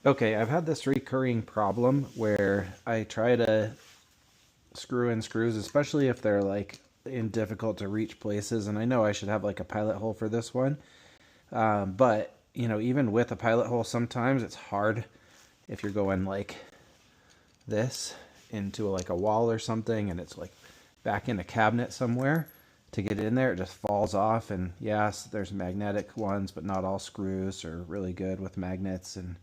Okay, I've had this recurring problem where I try to screw in screws, especially if they're like in difficult to reach places. And I know I should have like a pilot hole for this one. But, you know, even with a pilot hole, sometimes it's hard if you're going like this into like a wall or something and it's like back in a cabinet somewhere to get in there. It just falls off. And yes, there's magnetic ones, but not all screws are really good with magnets. And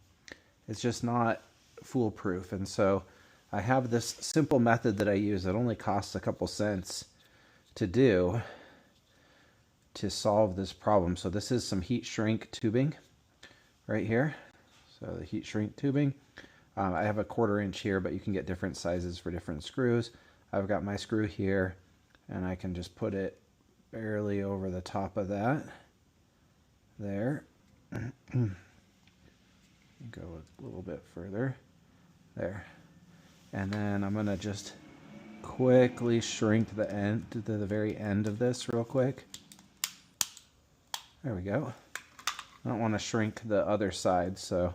it's just not foolproof. And so I have this simple method that I use that only costs a couple cents to do to solve this problem. So this is some heat shrink tubing right here. So the heat shrink tubing. I have a 1/4 inch here, but you can get different sizes for different screws. I've got my screw here, and I can just put it barely over the top of that. There. Go a little bit further. There. And then I'm going to just quickly shrink the end to the very end of this real quick. There we go. I don't want to shrink the other side, so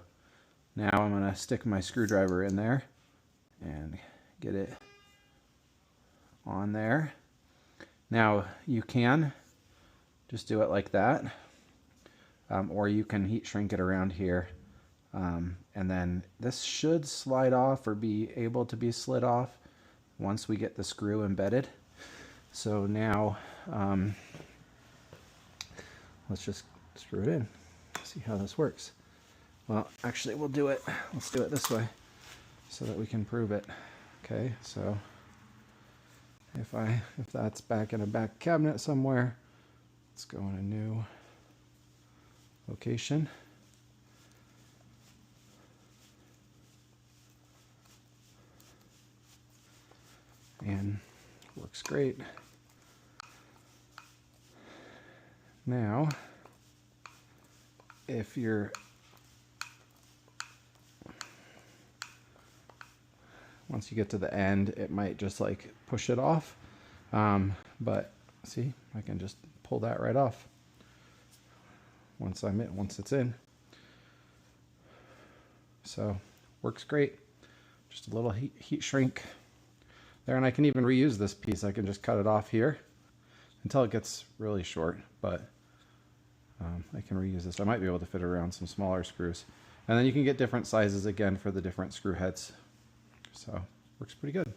now I'm going to stick my screwdriver in there and get it on there. Now you can just do it like that, or you can heat shrink it around here. And then this should slide off or be able to be slid off once we get the screw embedded. So now let's just screw it in, see how this works. Well, actually let's do it this way so that we can prove it. Okay, so if that's back in a back cabinet somewhere, let's go in a new location. And works great. Now, if you're once you get to the end, it might just like push it off. But see, I can just pull that right off once it's in. So works great. Just a little heat shrink there, and I can even reuse this piece. I can just cut it off here until it gets really short, but I can reuse this. I might be able to fit around some smaller screws. And then you can get different sizes again for the different screw heads. So works pretty good.